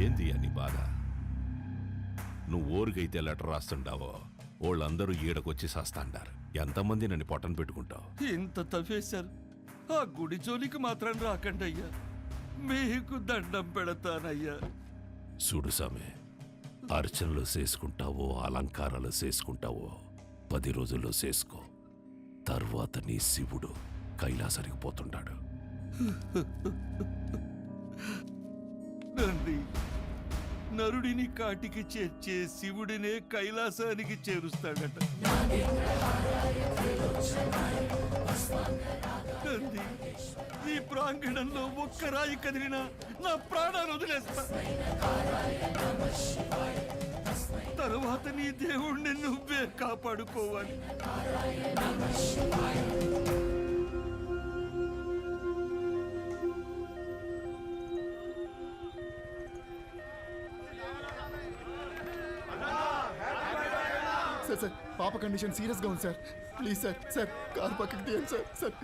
ఏంది అని బాధ? నువ్వు ఊరికైతే లెటర్ రాస్తుండావో వాళ్ళందరూ ఈడకొచ్చి శాస్తాండారు. ఎంతమంది నన్ను పొట్టను పెట్టుకుంటావు? ఇంత తవ్వేశారు, ఆ గుడి జోలికి మాత్రం రాకండి అయ్యా, మీకు దండం పెడతానయ్యా. చూడు సామె, అర్చనలు చేసుకుంటావో అలంకారాలు చేసుకుంటావో 10 రోజుల్లో చేసుకో. తర్వాత నీ శివుడు కైలాసానికి పోతుంటాడు. నంది, నరుడిని కాటికి చేర్చే శివుడినే కైలాసానికి చేరుస్తాడట. నంది, ఈ ప్రాంగణంలో ఒక్క రాయి కదిలినా నా ప్రాణాలు వదిలేస్తా. తరువాత నీ దేవుణ్ణి నువ్వే కాపాడుకోవాలి. సార్ పాప కండిషన్ సీరియస్ గా ఉంది సార్. ప్లీజ్ సార్ కార్ పక్కకి తీయండి సార్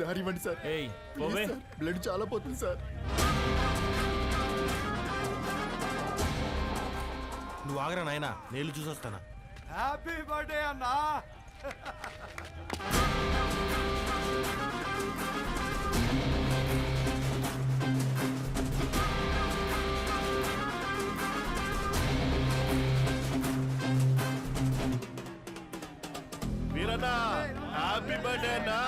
దారి ఇవ్వండి సార్. బ్లడ్ చాలా పోతుంది సార్. నువ్వు ఆగరా నాయనా, నేను చూసొస్తానా. హ్యాపీ బర్త్డే అన్నా. వీరన్నా, హ్యాపీ బర్త్డే అన్నా.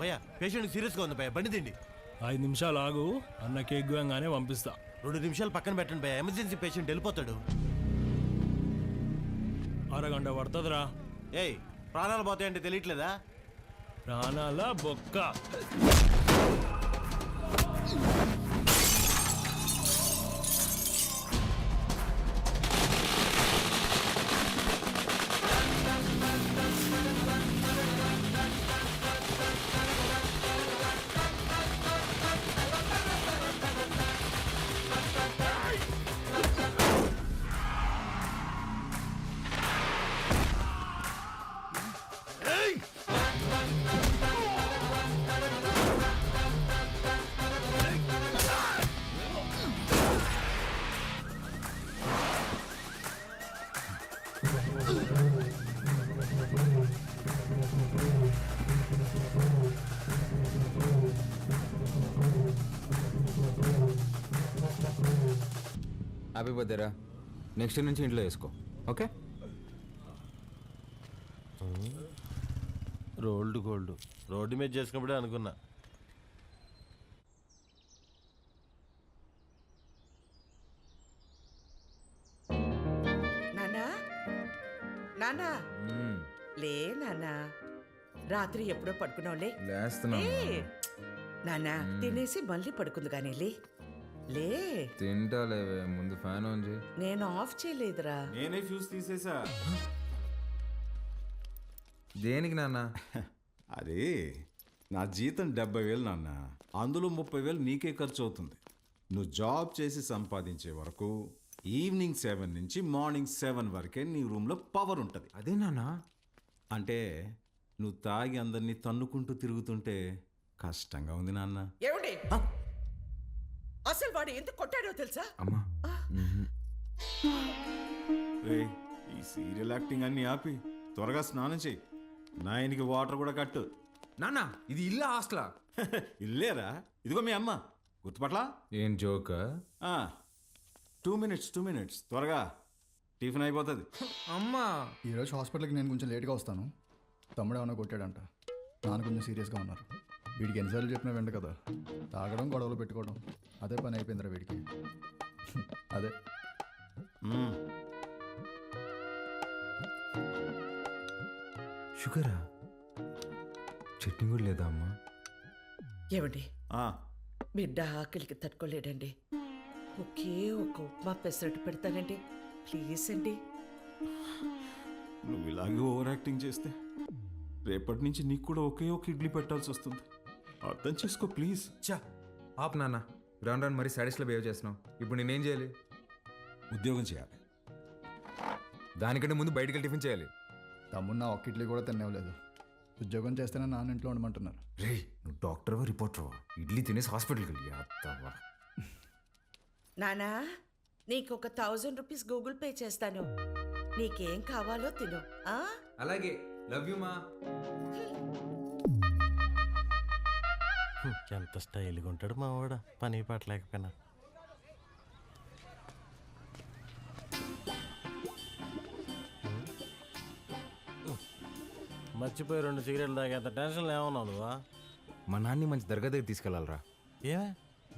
భయ్యా, పేషెంట్ సీరియస్ గా ఉంది భయ్యా, బండి తిండి. 5 నిమిషాలు ఆగు, అన్న కేక్ గానే పంపిస్తా. 2 నిమిషాలు పక్కన పెట్టండి భయ్యా, ఎమర్జెన్సీ పేషెంట్ వెళ్ళిపోతాడు. అరగంట పడుతుందిరా. ఏయ్, ప్రాణాలు పోతాయంటే తెలియట్లేదా? ప్రాణాల బొక్క. హ్యాపీ బర్త్డేరా. నెక్స్ట్ నుంచి ఇంట్లో వేసుకో, ఓకే? రోల్డ్ గోల్డ్ రోడ్డు మీద చేసుకున్నప్పుడే అనుకున్నా. నానా నానా లే నానా, రాత్రి ఎప్పుడో పడుకున్నావులే. నానా తినేసి మళ్ళీ పడుకుంది కానీ లే. తింటాలేవే, ముందు ఫ్యాన్ ఆన్ చేయి. నేను ఆఫ్ చేయలేదురా. నేనే ఫ్యూజ్ తీసేసా. దేనికి నాన్న? అదే నా జీతం 70,000 నాన్న, అందులో 30,000 నీకే ఖర్చు అవుతుంది. నువ్వు జాబ్ చేసి సంపాదించే వరకు ఈవినింగ్ 7 నుంచి మార్నింగ్ 7 వరకే నీ రూమ్లో పవర్ ఉంటుంది. అదే నాన్న. అంటే నువ్వు తాగి అందరినీ తన్నుకుంటూ తిరుగుతుంటే కష్టంగా ఉంది నాన్న. ఏమండి, అసలు వాడు ఎందుకు కొట్టాడో తెలుసా? అమ్మా, ఈ సీరియల్ యాక్టింగ్ అన్ని ఆపి త్వరగా స్నానం చేయి. నాయనికి వాటర్ కూడా కట్టు. నాన్న ఇది ఇల్లా హాస్టలా? ఇల్లేరా, ఇదిగో మీ అమ్మ. గుర్తుపట్లా? ఏం జోక్? 2 మినిట్స్ త్వరగా టిఫిన్ అయిపోతుంది. అమ్మా, ఈరోజు హాస్పిటల్కి నేను కొంచెం లేట్గా వస్తాను. తమ్ముడు ఏమైనా కొట్టాడంట, నాన్న కొంచెం సీరియస్గా ఉన్నారు. వీడికి ఎన్నిసార్లు చెప్పినా వెంట కదా, తాగడం గొడవలు పెట్టుకోవడం అదే పని అయిపోయిందిరా వీడికి. అదే షుగరా? చట్నీ కూడా లేదా అమ్మా? ఏమండి, బిడ్డ ఆకలికి తట్టుకోలేడండి. ఒకే ఒక ఉప్మా పెసరట్టు పెడతానండి, ప్లీజ్ అండి. నువ్వు ఇలాగే ఓవర్ యాక్టింగ్ చేస్తే రేపటి నుంచి నీకు కూడా ఒకే ఒక ఇడ్లీ పెట్టాల్సి వస్తుంది. అర్థం చేసుకో ప్లీజ్. ఆప్ నాన్న, రాను రాను మరీ సాడీస్లో బిహేవ్ చేస్తున్నావు. ఇప్పుడు నేనేం చేయాలి? ఉద్యోగం చేయాలి. దానికంటే ముందు బయటికి వెళ్ళి టిఫిన్ చేయాలి. తమ్ముడు నా ఒక్క ఇడ్లీ కూడా తినేవలేదు. ఉద్యోగం చేస్తేనే నాన్న ఇంట్లో ఉండమంటున్నారు. రే నువ్వు డాక్టర్వా రిపోర్టర్వా? ఇడ్లీ తినేసి హాస్పిటల్కి వెళ్ళి అత్తవా. నానా నీకు ఒక 1000 రూపీస్ గూగుల్ పే చేస్తాను. నీకేం కావాలో తిను. ఆ? అలాగే లవ్ యూ మా. ఎంత స్టైల్గా ఉంటాడు మా వాడ, పని పాట లేకపోయినా. మర్చిపోయి 2 సిగరెట్లు తాగేంత టెన్షన్లు ఏమన్నావు నువ్వా? మా నాన్ని మంచి దర్గా దగ్గర తీసుకెళ్ళాలరా. ఏమే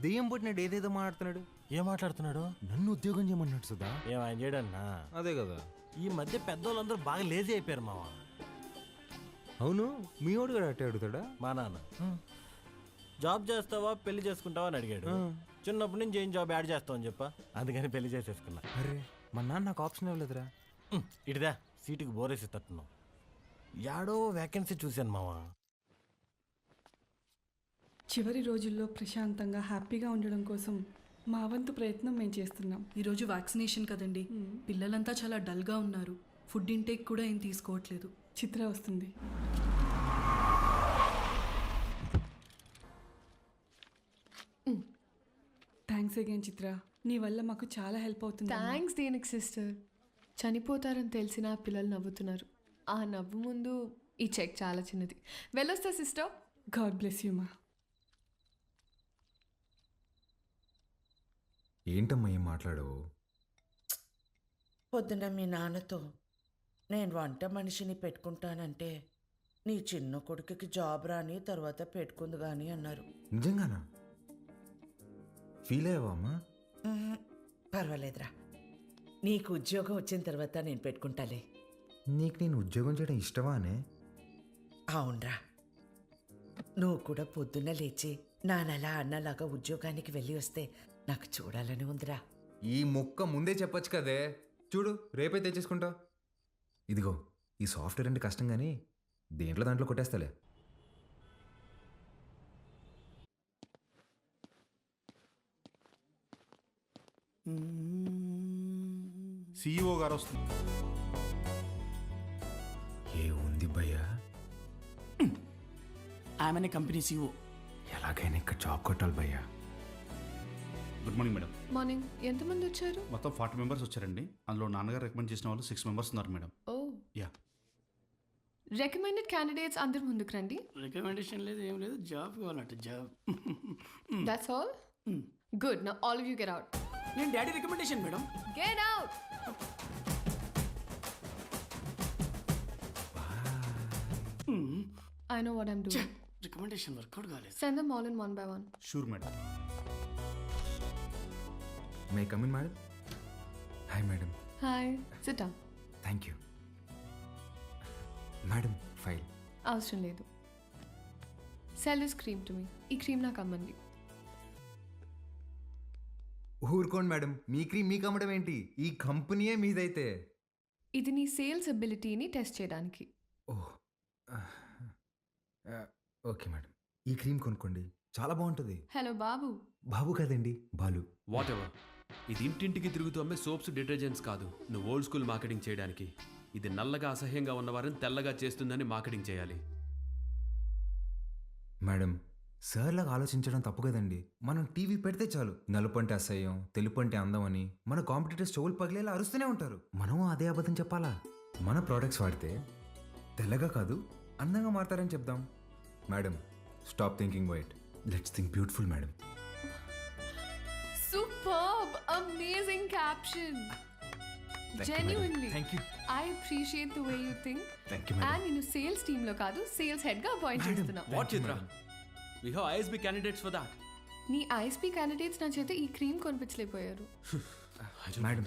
దెయ్యం పుట్టినాడు ఏదేదో మాట్లాడుతున్నాడు. ఏం మాట్లాడుతున్నాడు? నన్ను ఉద్యోగం చేయమన్నాడు సుధా. ఏం ఆయన చేయడన్నా? అదే కదా. ఈ మధ్య పెద్దోళ్ళందరూ బాగా లేజీ అయిపోయారు మావా. అవును మీ వాడు కూడా అట్టే అడుగుతాడా? మా నాన్న జాబ్ చేస్తావా పెళ్లి చేసుకుంటావా అని అడిగాడు. చిన్నప్పటి నుంచి ఏం జాబ్ యాడ్ చేస్తావు అని చెప్పా, అందుకని పెళ్లి చేసేసుకున్నా. అరే మా నాన్న నాకు ఆప్షన్ ఇవ్వలేదురా. ఇటుదా సీటుకి బోరేసి తట్టున్నావు. యాడో వ్యాకెన్సీ చూశాను మావా. చివరి రోజుల్లో ప్రశాంతంగా హ్యాపీగా ఉండడం కోసం మా వంతు ప్రయత్నం మేము చేస్తున్నాం. ఈరోజు వ్యాక్సినేషన్ కదండి, పిల్లలంతా చాలా డల్గా ఉన్నారు. ఫుడ్ ఇంటేక్ కూడా ఏం తీసుకోవట్లేదు. చిత్ర వస్తుంది. థ్యాంక్స్ అగైన్ చిత్ర, నీ వల్ల మాకు చాలా హెల్ప్ అవుతుంది. థ్యాంక్స్ దేనికి సిస్టర్. చనిపోతారని తెలిసిన పిల్లలు నవ్వుతున్నారు. ఆ నవ్వు ముందు ఈ చెక్ చాలా చిన్నది. వెళ్ళొస్తా సిస్టర్. గాడ్ బ్లెస్ యూ మా. ఏంటమ్మా ఏం మాట్లాడవు? పొద్దున మీ నాన్నతో నేను వంట మనిషిని పెట్టుకుంటానంటే నీ చిన్న కొడుకుకి జాబ్ రాని తర్వాత పెట్టుకుంది కానీ అన్నారు. నిజంగానా? ఫీల్ అయ్యావా అమ్మా? పర్వాలేదురా, నీకు ఉద్యోగం వచ్చిన తర్వాత నేను పెట్టుకుంటాలే. నీకు నేను ఉద్యోగం చేయడం ఇష్టమా అనే? అవునరా, నువ్వు కూడా పొద్దున్న లేచి నానలా అన్నలాగా ఉద్యోగానికి వెళ్ళి వస్తే నాకు చూడాలని ఉందిరా. ఈ ముక్క ముందే చెప్పొచ్చు కదే. చూడు రేపే తెచ్చేసుకుంటా. ఇదిగో ఈ సాఫ్ట్వేర్ అంటే కష్టం కానీ దేంట్లో దాంట్లో కొట్టేస్తాలే. CEO గారు వస్తుంది. ఏ ఉంది భయ్యా? ఆమెనే కంపెనీ CEO. ఎలాగైనా ఇక్కడ జాబ్ కొట్టాలి భయ్యా. Good morning madam. మార్నింగ్. ఎంతమంది వచ్చారు? మొత్తం 40 మెంబర్స్ వచ్చారండి. అందులో నాన్నగారు రికమెండ్ చేసిన వాళ్ళు 6 మెంబర్స్ ఉన్నారు madam. Oh yeah. Recommended candidates అందరు ముందుకు రండి. రికమెండేషన్ లేదు ఏం లేదు, జాబ్ కావాలంట job. That's all. Good. Now all of you get out. నేను daddy recommendation madam. Get out. I know what I'm doing. Recommendation work out కాలేదు. Send them all in one by one. Sure madam. May come in madam? Hi madam. Hi. Sit down. Thank you madam. File అవసరం లేదు. Sell this cream to me. ఈ cream నాకు అమ్మండి. ఊరుకోండి madam, మీ cream మీకు అమ్మడం ఏంటి? ఈ కంపెనీయే మీదైతే. ఇది నీ సేల్స్ అబిలిటీని టెస్ట్ చేయడానికి. ఓహ్ ఓకే మేడం, ఈ క్రీమ్ కొనుక్కోండి, చాలా బాగుంటుంది. హలో బాబు. బాబు కాదండి, బాలు. What ever. ఇది ఇంటింటికి తిరుగుతూ అమ్మే సోప్స్ డిటర్జెంట్స్ కాదు. నువ్వు ఓల్డ్ స్కూల్ మార్కెటింగ్ చేయడానికి. ఇది నల్లగా అసహ్యంగా ఉన్నవారిని తెల్లగా చేస్తుందని మార్కెటింగ్ చేయాలి. మేడం సార్లాగా ఆలోచించడం తప్పు కదండి. మనం టీవీ పెడితే చాలు నలుపు అంటే అసహ్యం, తెలుపు అంటే అందం అని మన కాంపిటీటర్స్ చెవులు పగిలేలా అరుస్తూనే ఉంటారు. మనం అదే అబద్ధం చెప్పాలా? మన ప్రోడక్ట్స్ వాడితే తెల్లగా కాదు అందంగా మారతారని చెప్దాం. Madam stop thinking white, let's think beautiful madam. Superb. Amazing caption. Genuinely. Thank you. I appreciate the way you think. Thank you madam. And నేను సేల్స్ టీమ్ లో కాదు, సేల్స్ హెడ్ గా అపాయింట్ చేస్తున్నా. What Chitra? We have ISB candidates for that. నీ ISB candidates నా చేత ఈ cream కొనిపించలేకపోయారు. మేడం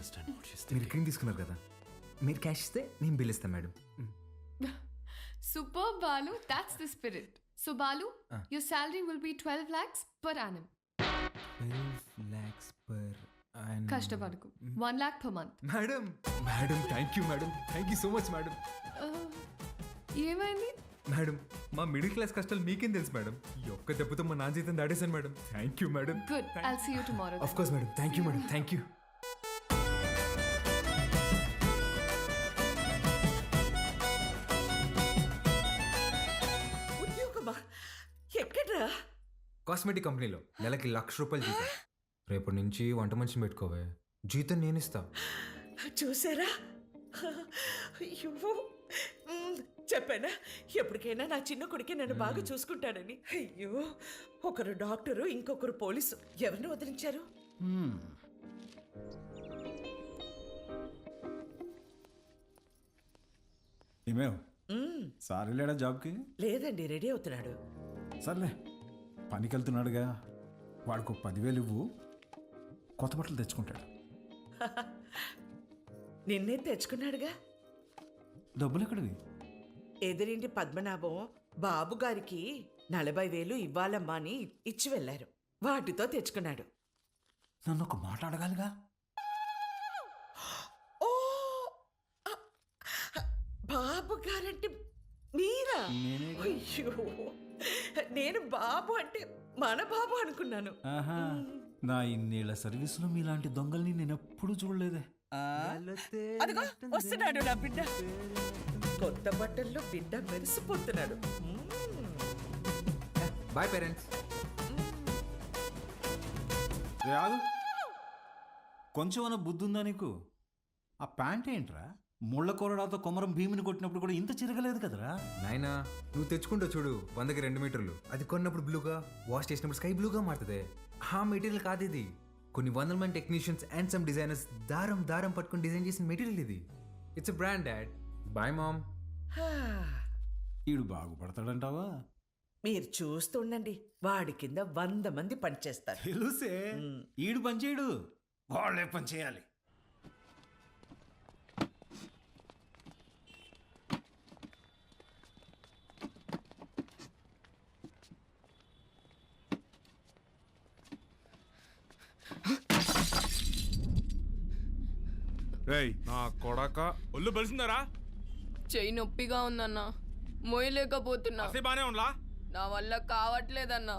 మీరు క్రీమ్ తీసుకున్నారు కదా, మీరు క్యాష్ ఇస్తే నేను బిల్ ఇస్తాను madam. Superb Balu, that's the spirit. So Balu, your salary will be 12 lakhs per annum. 12 lakhs per annum. కష్టపడకు. 1 lakh per month. Madam madam thank you madam, thank you so much madam. ఏమైంది? Madam మా middle class కష్టాలు మీకేం తెలుసు madam. ఈ ఒక్క దెబ్బతో మా నాన్న జీతం దాడేశాను madam. Thank you madam. Good. I'll see you tomorrow. Of course madam. Thank you madam. Thank you. ఎక్కడ్రా? కాస్మెటిక్ కంపెనీలో నెలకి ₹1,00,000 జీతం. రేపటి నుంచి వంట మనిషిని పెట్టుకోవే, జీతం నేను ఇస్తా. చూసారా? అయ్యో, చెప్పానా ఎప్పటికైనా నా చిన్న కొడుకే నన్ను బాగా చూసుకుంటాడని. అయ్యో, ఒకరు డాక్టరు, ఇంకొకరు పోలీసు. ఎవరిని వదిలించారు? ఏమేవ్ సార్ వెళ్ళాడా జాబ్కి? లేదండి, రెడీ అవుతున్నాడు. సర్లే, పనికి వెళ్తున్నాడుగా, వాడికి 10,000 ఇవ్వు, కొత్త బట్టలు తెచ్చుకుంటాడు. నిన్నే తెచ్చుకున్నాడుగా. డబ్బులు ఎక్కడివి? ఎదురింటి పద్మనాభం బాబు గారికి 40,000 ఇవ్వాలమ్మా అని ఇచ్చి వెళ్ళారు. వాటితో తెచ్చుకున్నాడు. నన్ను ఒక మాట అడగాలిగా. ఓ, బాబు గారంటే మీరా? అయ్యో, నేను బాబు అంటే మన బాబు అనుకున్నాను. ఆహా, నా ఇన్నేళ్ల సర్వీసులో మీలాంటి దొంగల్ని నేను ఎప్పుడు చూడలేదే. అదిగో వస్తున్నాడు నా బిడ్డ. కొత్త బట్టల్లో బిడ్డ మెరిసిపోతున్నాడు. Boy parents. రాదు, కొంచెం అన్న బుద్ధి ఉందా నీకు? ఆ ప్యాంట్ ఏంట్రా? ముళ్ళ కొరడాతో కొమరం భీమిని కొట్టినప్పుడు కూడా ఇంత చిరగలేదు కదరా. నాయనా, నువ్వు తెచ్చుకుంటావు చూడు 100కి 2 మీటర్లు, అది కొన్నప్పుడు బ్లూగా, వాష్ చేసినప్పుడు స్కై బ్లూగా మారుతుంది. ఆ మెటీరియల్ కాదు ఇది. కొన్ని 100 మంది టెక్నీషియన్స్ అండ్ సమ్ డిజైనర్స్ దారం పట్టుకుని డిజైన్ చేసిన మెటీరియల్ ఇది. It's a brand dad. Boy mom. ఈడు బాగుపడతాడంటావా? మీరు చూస్తుండండి, వాడి కింద 100 మంది పనిచేస్తారు. తెలుసే, ఈడు పని చేయడు, వాళ్ళే పని చేయాలి. నా కొడక ఒళ్ళు బలిసిందరా? చెయ్యి నొప్పిగా ఉందన్నా, మోయలేకపోతున్నా. బానే ఉండలా? నా వల్ల కావట్లేదన్నా.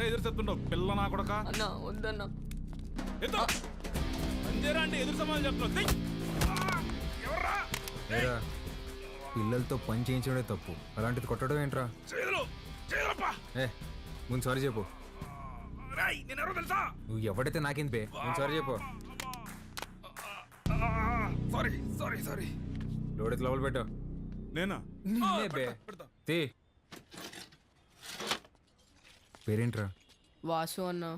ఎదురు చెప్తుంటావు పిల్ల నా కొడక. అన్నా వద్దన్నా. అంటే ఎదురు సమాధానం చెప్తున్నావు. ఏరా, పిల్లలతో పని చేయించడమే తప్పు, అలాంటిది కొట్టడం ఏంట్రా? ఏ, ముందు సారీ చెప్పు. నువ్వు ఎవడైతే నాకేంది బే, ముందు సారీ చెప్పు. సారీ లోడెత్తి లోపల పెట్టు. నేనా? నిన్నే బే. తీ. పేరేంట్రా? వాసు అన్నా.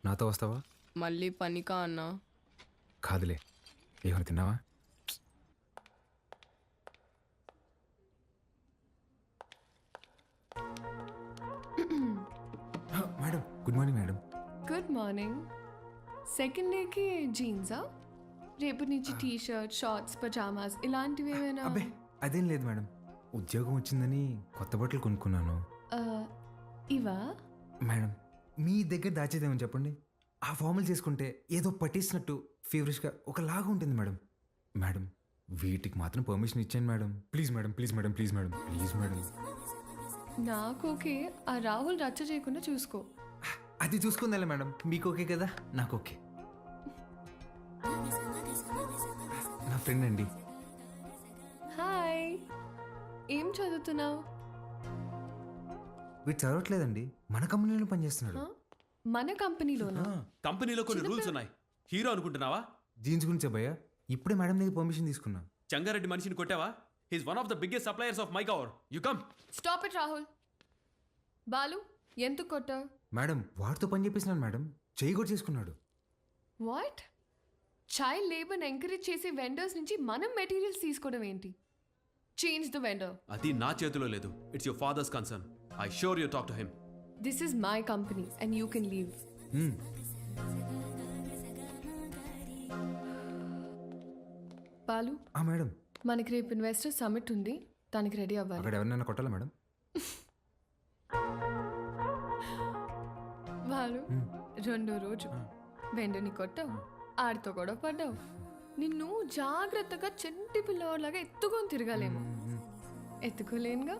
నాతో వస్తావా? మళ్ళీ పనికా అన్నా? కాదులే, ఏమైనా తిన్నావా? Madam, good morning madam. Good morning. Second డేకి జీన్సా? రేపటి నుంచి టీ షర్ట్, షార్ట్స్, పజామాస్ ఇలాంటివి ఏమైనా? అబ్బే అదేం లేదు మేడం, ఉద్యోగం వచ్చిందని కొత్త బట్టలు కొనుక్కున్నాను. ఇవా? మేడం, మీ దగ్గర దాచేదేమని చెప్పండి. ఆ ఫార్మల్ చేసుకుంటే ఏదో పట్టేసినట్టు ఫీవరిష్గా ఒకలాగా ఉంటుంది మేడం. మేడం, వీటికి మాత్రం పర్మిషన్ ఇచ్చాను madam. Please madam, please madam, please madam, please madam. నాకు ఓకే, ఆ రాహుల్ రచ్చ చేయకుండా చూసుకో. అది చూసుకుందా మేడం, మీకు ఓకే కదా, నాకు ఓకే. నా ఫ్రెండ్ అండి. హాయ్, ఏం చదువుతున్నావు? వీడు చదవట్లేదండి, మన కంపెనీలో పనిచేస్తున్నాడు. మన కంపెనీలోనా? కంపెనీలో కొన్ని రూల్స్ ఉన్నాయి. హీరో అనుకుంటున్నావా? జీన్స్ గురించి భయ్యా, ఇప్పుడే మేడం దగ్గర పర్మిషన్ తీసుకున్నా. చంగారెడ్డి మనిషిని కొట్టావా? He's one of the biggest suppliers of makeover. You come. Stop it Rahul. Balu, ఎందుకు కొట్టావు? మేడం, వాడితో పని చేపిస్తున్నాను మేడం, చేయి కూడా చేసుకున్నాడు. వాట్? చైల్డ్ లేబర్ ఎంకరేజ్ చేసే వెండర్స్ నుంచి మనం మెటీరియల్స్ తీసుకోవడం ఏంటి? Change the vendor. అది నా చేతిలో లేదు. It's your father's concern. I sure you talk to him. This is my company and you can leave. Balu, madam, మనకి రేపు ఇన్వెస్టర్ సమిట్ ఉంది, దానికి రెడీ అవ్వాలి. అక్కడ ఎవరినైనా కొట్టాలా మేడం? బాలు, రెండో రోజు వెండని కొట్టావు, ఆడితో గొడవ పడ్డావు. నిన్ను జాగ్రత్తగా చెంటి పిల్లవాడిలాగా ఎత్తుకొని తిరగాలేమో. ఎత్తుకోలేనుగా,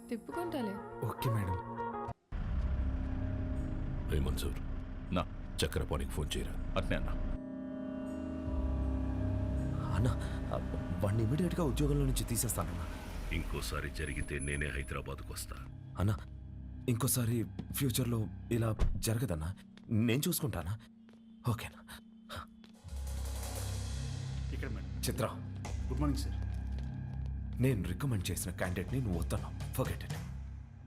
తిప్పుకుంటాలే. Okay madam. రే మన్సూర్, నా చక్రపాణికి ఫోన్ చేయరా. అట్నే అన్నా. అన్నా, వాడిని ఇమీడియట్గా ఉద్యోగంలో నుంచి తీసేస్తానన్నా. ఇంకోసారి జరిగితే నేనే హైదరాబాద్కు వస్తా. అన్నా, ఇంకోసారి ఫ్యూచర్లో ఇలా జరగదన్నా. నేను చూసుకుంటానా? ఓకేనా? ఇక్కడ మేడం. చిత్ర, గుడ్ మార్నింగ్ సార్. నేను రికమెండ్ చేసిన క్యాండిడేట్ని నువ్వు వద్దన్నావు. Forget it.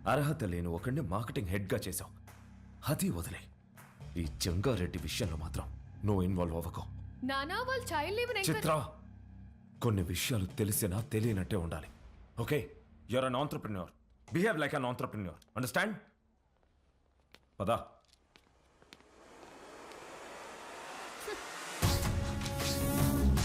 అర్హత లేని ఒకడిని మార్కెటింగ్ హెడ్గా చేశావు. అది వదిలే. ఈ జంగారెడ్డి విషయంలో మాత్రం నువ్వు ఇన్వాల్వ్ అవ్వకు. నానా వాళ్ళు చైల్డ్ లీవ్ చిత్ర, కొన్ని విషయాలు తెలిసినా తెలియనట్టే ఉండాలి. Okay, you're an entrepreneur. Behave like an entrepreneur. Understand? పదా.